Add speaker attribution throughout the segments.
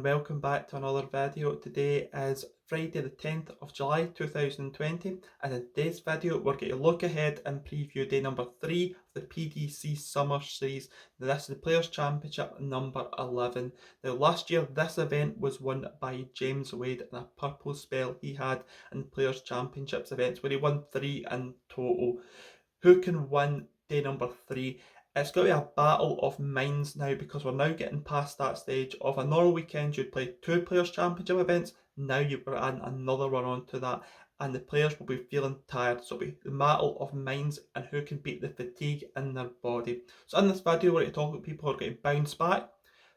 Speaker 1: and welcome back to another video. Today is Friday the 10th of July 2020, and in today's video we're going to look ahead and preview day number 3 of the PDC Summer Series. Now, this is the Players' Championship number 11. Now last year this event was won by James Wade in a purple spell he had in the Players' Championships events where he won 3 in total. Who can win day number 3? It's going to be a battle of minds now, because we're now getting past that stage of a normal weekend you'd play 2 Players' Championship events. Now you're adding another one onto that, and the players will be feeling tired. So it'll be the battle of minds and who can beat the fatigue in their body. So in this video we're going to talk about people who are going to bounce back,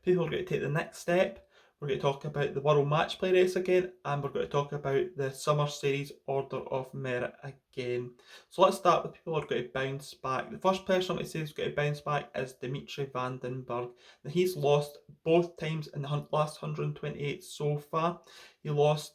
Speaker 1: people who are going to take the next step. We're going to talk about the World Match Play race again, and we're going to talk about the Summer Series Order of Merit again. So let's start with people who are going to bounce back. The first person I'm going to say is going to bounce back is Dmitry Vandenberg. Now, he's lost both times in the last 128 so far. He lost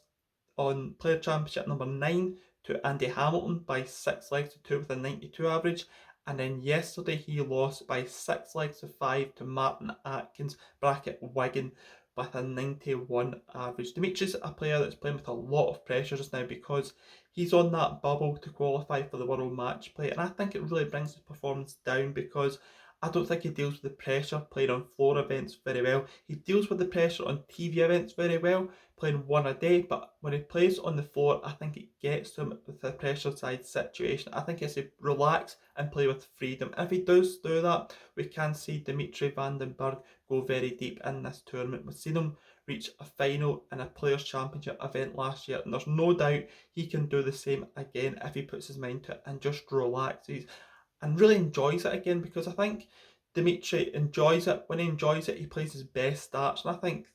Speaker 1: on Player Championship number 9 to Andy Hamilton by 6 legs to 2 with a 92 average. And then yesterday he lost by 6 legs to 5 to Martin Atkins, bracket Wigan, with a 91 average. Dimitri's a player that's playing with a lot of pressure just now, because he's on that bubble to qualify for the World Match Play, and I think it really brings his performance down, because I don't think he deals with the pressure playing on floor events very well. He deals with the pressure on TV events very well, playing one a day, but when he plays on the floor, I think it gets to him with the pressure side situation. I think he has to relax and play with freedom. If he does do that, we can see Dmitry Vandenberg go very deep in this tournament. We've seen him reach a final in a Players' Championship event last year, and there's no doubt he can do the same again if he puts his mind to it and just relaxes and really enjoys it again, because I think Dmitry enjoys it. When he enjoys it, he plays his best starts, and I think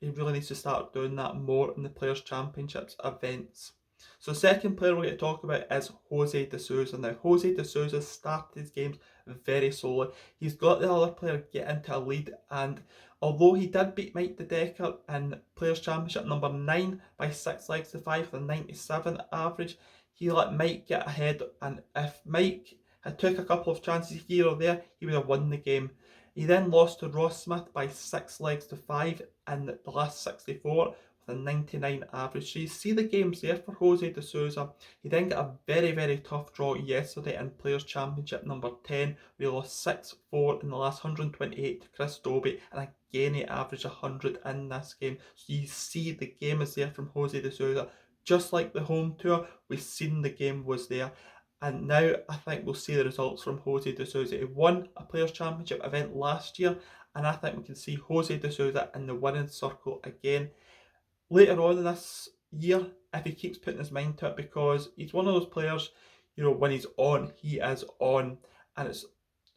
Speaker 1: he really needs to start doing that more in the Players' Championships events. So the second player we're going to talk about is Jose de Souza. Now, Jose de Souza started his games very slowly. He's got the other player get into a lead, and although he did beat Mike de Decker in Players' Championship number 9 by 6 legs to 5 with a 97 average, he let Mike get ahead, and if Mike had took a couple of chances here or there, he would have won the game. He then lost to Ross Smith by 6 legs to 5 in the last 64 with a 99 average. So you see the games there for Jose de Souza. He then got a very, very tough draw yesterday in Players' Championship number 10. We lost 6-4 in the last 128 to Chris Dobie, and again he averaged 100 in this game. So you see the game is there from Jose de Souza. Just like the home tour, we've seen the game was there. And now I think we'll see the results from Jose de Souza. He won a Players' Championship event last year, and I think we can see Jose de Souza in the winning circle again later on in this year if he keeps putting his mind to it, because he's one of those players, you know, when he's on, he is on, and it's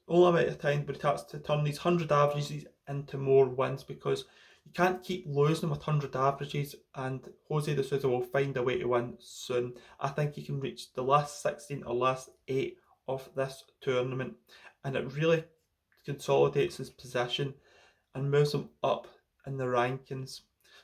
Speaker 1: only a matter of time but he starts to turn these 100 averages into more wins, because you can't keep losing with 100 averages, and Jose de Souza will find a way to win soon. I think he can reach the last 16 or last 8 of this tournament, and it really consolidates his position and moves him up in the rankings.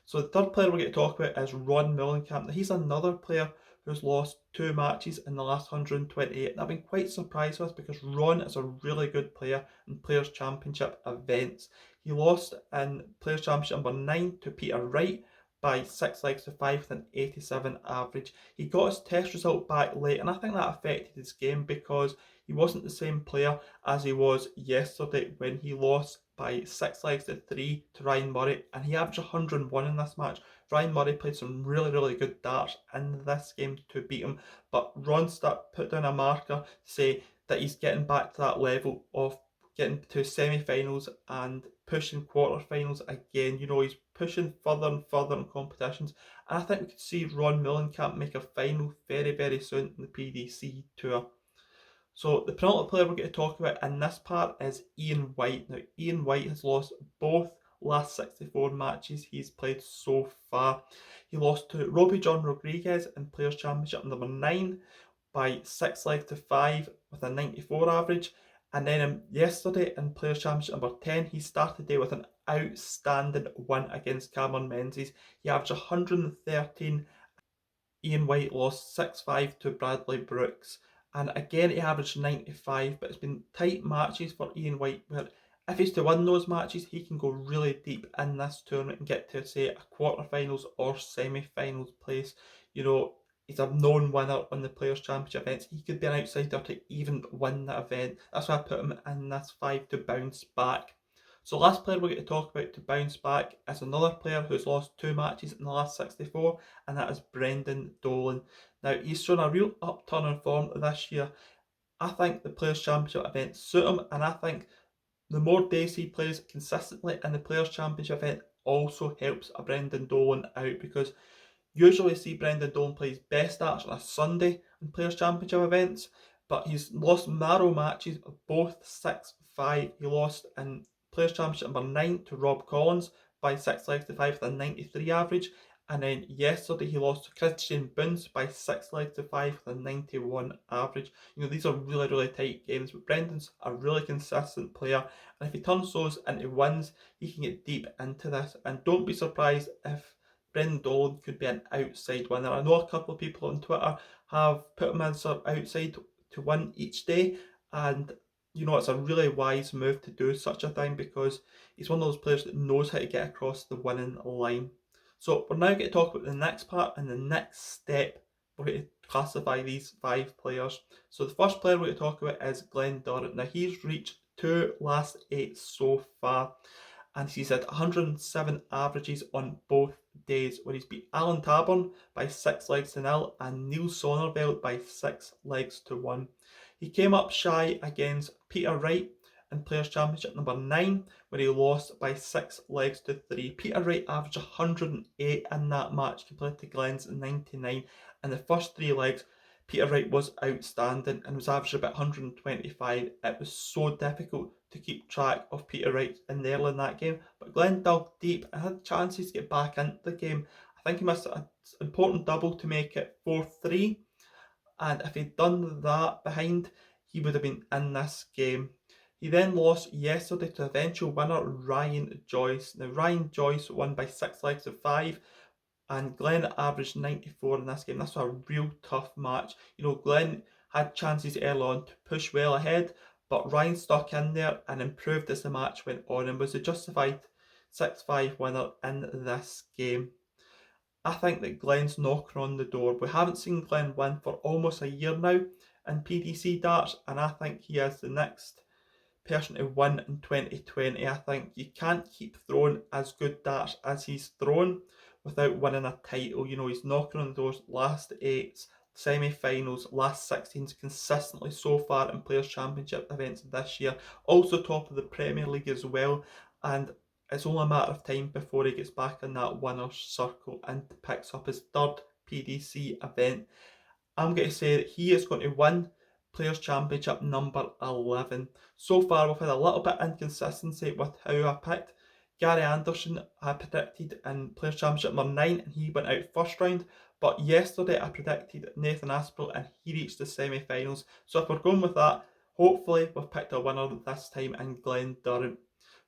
Speaker 1: So the third player we're going to talk about is Millencamp. Now, he's another player who's lost 2 matches in the last 128, and I've been quite surprised with, because Ron is a really good player in Players' Championship events. He lost in Players' Championship number 9 to Peter Wright by 6 legs to 5 with an 87 average. He got his test result back late, and I think that affected his game, because he wasn't the same player as he was yesterday when he lost by 6 legs to 3 to Ryan Murray, and he averaged 101 in this match. Ryan Murray played some really, really good darts in this game to beat him, but Ron put down a marker to say that he's getting back to that level of getting to semi-finals and pushing quarter-finals again. You know, he's pushing further and further in competitions, and I think we could see Ron Millencamp make a final very, very soon in the PDC Tour. So the penultimate player we're going to talk about in this part is Ian White. Now, Ian White has lost both last 64 matches he's played so far. He lost to Robbie John Rodriguez in Players' Championship number 9 by 6 legs to 5 with a 94 average. And then yesterday in Players' Championship number 10, he started the day with an outstanding win against Cameron Menzies. He averaged 113. Ian White lost 6-5 to Bradley Brooks. And again, he averaged 95, but it's been tight matches for Ian White where if he's to win those matches, he can go really deep in this tournament and get to, say, a quarterfinals or semi-finals place. You know, he's a known winner on the Players' Championship events. He could be an outsider to even win that event. That's why I put him in this 5 to bounce back. So last player we're going to talk about to bounce back is another player who's lost 2 matches in the last 64, and that is Brendan Dolan. Now, he's shown a real upturn in form this year. I think the Players' Championship events suit him, and I think the more days he plays consistently in the Players' Championship event also helps a Brendan Dolan out, because usually see Brendan Dolan plays best darts on a Sunday in Players' Championship events, but he's lost narrow matches of both 6-5. He lost in Players' Championship number 9 to Rob Collins by 6 legs to 5 with a 93 average, and then yesterday he lost to Christian Bunce by 6 legs to 5 with a 91 average. You know, these are really, really tight games, but Brendan's a really consistent player, and if he turns those into wins, he can get deep into this. And don't be surprised if Brendan Dolan could be an outside winner. I know a couple of people on Twitter have put him as an outside to win each day, and you know, it's a really wise move to do such a thing, because he's one of those players that knows how to get across the winning line. So we're now going to talk about the next part and the next step. We're going to classify these 5 players. So the first player we're going to talk about is Glenn Doroth. Now he's reached 2 last 8 so far, and he's had 107 averages on both days, where he's beat Alan Taborn by 6 legs to 0 and Neil Sonnerveld by 6 legs to 1. He came up shy against Peter Wright in Players' Championship number 9, where he lost by 6 legs to 3. Peter Wright averaged 108 in that match compared to Glenn's 99. In the first 3 legs, Peter Wright was outstanding and was averaging about 125. It was so difficult to keep track of Peter Wright in early in that game, but Glenn dug deep and had chances to get back into the game. I think he missed an important double to make it 4-3, and if he'd done that behind, he would have been in this game. He then lost yesterday to eventual winner Ryan Joyce. Now Ryan Joyce won by 6 legs to 5, and Glenn averaged 94 in this game. This was a real tough match. You know, Glenn had chances early on to push well ahead, but Ryan stuck in there and improved as the match went on and was a justified 6-5 winner in this game. I think that Glenn's knocking on the door. We haven't seen Glenn win for almost a year now in PDC darts, and I think he is the next person to win in 2020. I think you can't keep throwing as good darts as he's thrown without winning a title. You know, he's knocking on those last 8s, semi-finals, last 16s consistently so far in Players' Championship events this year. Also top of the Premier League as well, and it's only a matter of time before he gets back in that winner's circle and picks up his 3rd PDC event. I'm going to say that he is going to win Players' Championship number 11. So far, we've had a little bit of inconsistency with how I picked. Gary Anderson I predicted in Players' Championship number 9, and he went out first round. But yesterday I predicted Nathan Aspinall, and he reached the semi-finals. So if we're going with that, hopefully we've picked a winner this time in Glenn Doroth.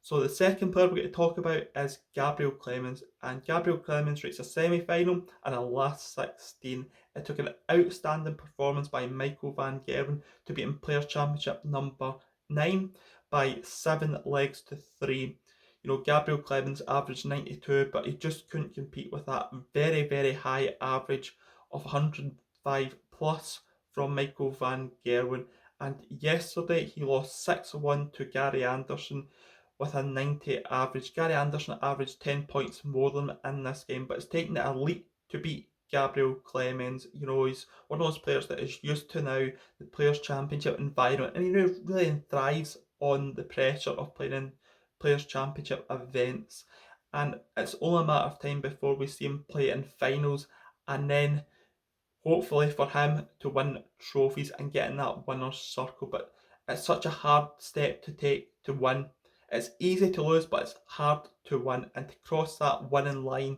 Speaker 1: So the second player we're going to talk about is Gabriel Clemens, and Gabriel Clemens reached a semi-final and a last 16. It took an outstanding performance by Michael Van Gerwen to beat him Players' Championship number 9 by 7 legs to 3. You know, Gabriel Clemens averaged 92, but he just couldn't compete with that very, very high average of 105 plus from Michael Van Gerwen. And yesterday he lost 6-1 to Gary Anderson with a 90 average. Gary Anderson averaged 10 points more than him in this game, but it's taken it a leap to beat Gabriel Clemens. You know, he's one of those players that is used to now the Players' Championship environment, and he really thrives on the pressure of playing in Players' Championship events. And it's only a matter of time before we see him play in finals, and then hopefully for him to win trophies and get in that winner's circle. But it's such a hard step to take to win. It's easy to lose, but it's hard to win, and to cross that winning line,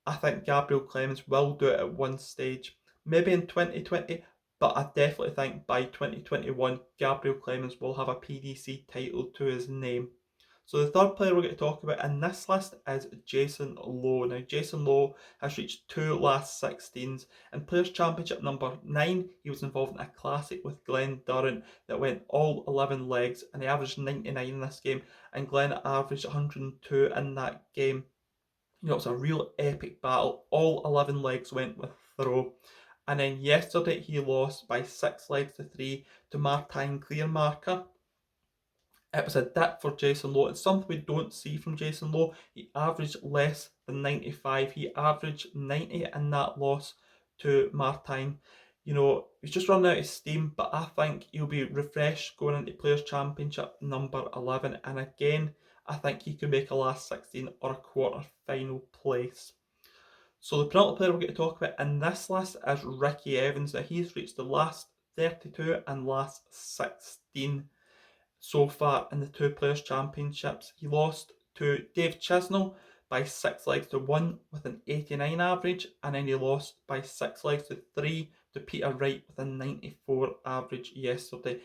Speaker 1: I think Gabriel Clemens will do it at one stage, maybe in 2020, but I definitely think by 2021 Gabriel Clemens will have a PDC title to his name. So the third player we're going to talk about in this list is Jason Lowe. Now, Jason Lowe has reached 2 last 16s. In Players' Championship number 9, he was involved in a classic with Glenn Durrant that went all 11 legs, and he averaged 99 in this game, and Glenn averaged 102 in that game. You know, it was a real epic battle. All 11 legs went with Thoreau. And then yesterday he lost by 6 legs to 3 to Martijn Kleermaker. It was a dip for Jason Lowe. It's something we don't see from Jason Lowe. He averaged less than 95. He averaged 90 in that loss to Martijn. You know, he's just running out of steam, but I think he'll be refreshed going into Players' Championship number 11. And again, I think he could make a last 16 or a quarter final place. So the penultimate player we're going to talk about in this list is Ricky Evans. Now he's reached the last 32 and last 16 so far in the 2 Players' Championships. He lost to Dave Chisnell by 6 legs to 1 with an 89 average, and then he lost by 6 legs to 3 to Peter Wright with a 94 average yesterday.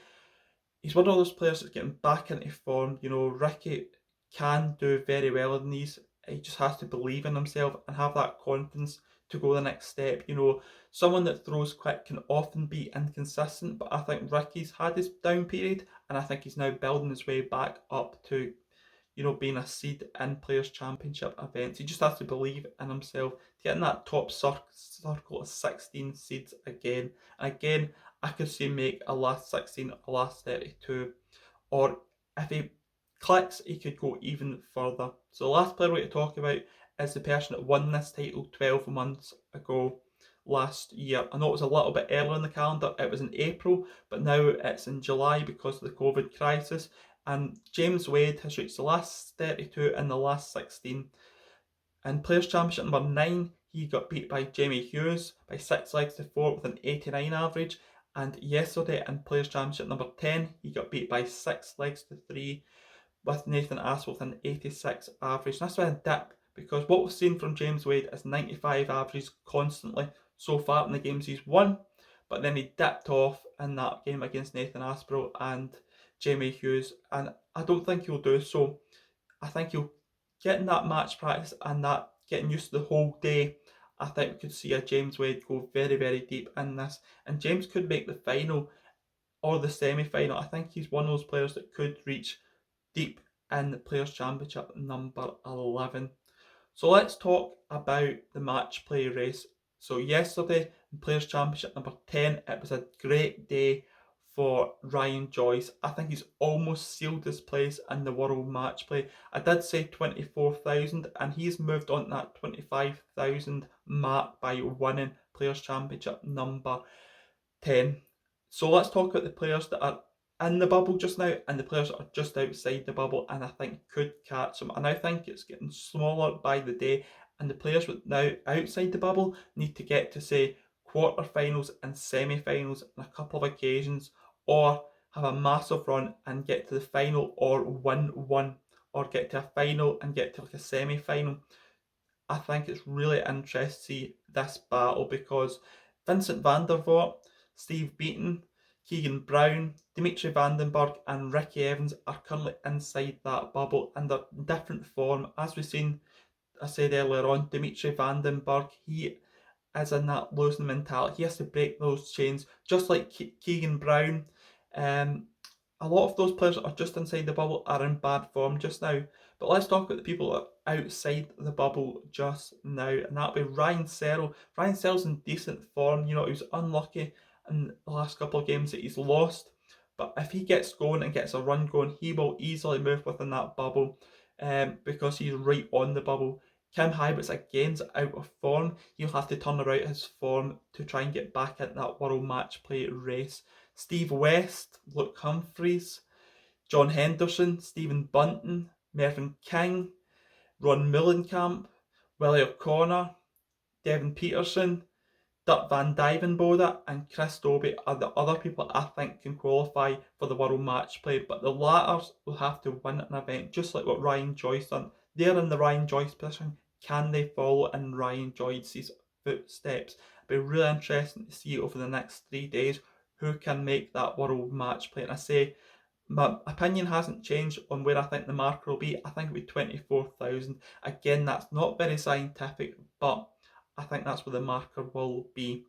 Speaker 1: He's one of those players that's getting back into form. You know, Ricky can do very well in these. He just has to believe in himself and have that confidence to go the next step. You know, someone that throws quick can often be inconsistent, but I think Ricky's had his down period, and I think he's now building his way back up to, you know, being a seed in Players' Championship events. He just has to believe in himself to get in that top circle of 16 seeds again. And again, I could see him make a last 16 or a last 32, or if he clicks, he could go even further. So the last player we're going to talk about is the person that won this title 12 months ago last year. I know it was a little bit earlier in the calendar, it was in April, but now it's in July because of the COVID crisis. And James Wade has reached the last 32 and the last 16. In Players' Championship number 9, he got beat by Jamie Hughes by 6 legs to 4 with an 89 average. And yesterday in Players' Championship number 10, he got beat by 6 legs to 3 with Nathan Aspel with an 86 average. And that's been a dip, because what we've seen from James Wade is 95 averages constantly so far in the games he's won, but then he dipped off in that game against Nathan Aspel and Jamie Hughes, and I don't think he'll do so. I think he'll get in that match practice and that getting used to the whole day. I think we could see a James Wade go very, very deep in this, and James could make the final or the semi-final. I think he's one of those players that could reach deep in the Players' Championship number 11. So let's talk about the match play race. So yesterday in Players' Championship number 10, it was a great day for Ryan Joyce. I think he's almost sealed his place in the world match play. I did say 24,000, and he's moved on to that 25,000 mark by winning Players' Championship number 10. So let's talk about the players that are in the bubble just now and the players that are just outside the bubble, and I think could catch them. And I think it's getting smaller by the day, and the players with now outside the bubble need to get to, say, quarterfinals and semi-finals on a couple of occasions, or have a massive run and get to the final, or win one, or get to a final and get to like a semi-final. I think it's really interesting to see this battle, because Vincent van der Voort, Steve Beaton, Keegan Brown, Dmitry Vandenberg and Ricky Evans are currently inside that bubble, and they're in different form. As we've seen, I said earlier on, Dmitry Vandenberg, he is in that losing mentality. He has to break those chains, just like Keegan Brown. A lot of those players that are just inside the bubble are in bad form just now. But let's talk about the people that are outside the bubble just now, and that'll be Ryan Cerro. Ryan Cerro's in decent form. You know, he was unlucky in the last couple of games that he's lost, but if he gets going and gets a run going, he will easily move within that bubble, because he's right on the bubble. Kim Hybert's again's out of form. He'll have to turn around his form to try and get back into that world match play race. Steve West, Luke Humphreys, John Henderson, Stephen Bunton, Mervyn King, Ron Millencamp, Willie O'Connor, Devin Peterson, Dirk van Dijvenbode and Chris Dobie are the other people I think can qualify for the world match play, but the latter will have to win an event, just like what Ryan Joyce done. They're in the Ryan Joyce position. Can they follow in Ryan Joyce's footsteps? It'll be really interesting to see over the next 3 days who can make that world match play. And I say My opinion hasn't changed on where I think the marker will be. I think it'll be 24,000. Again, that's not very scientific, but I think that's where the marker will be.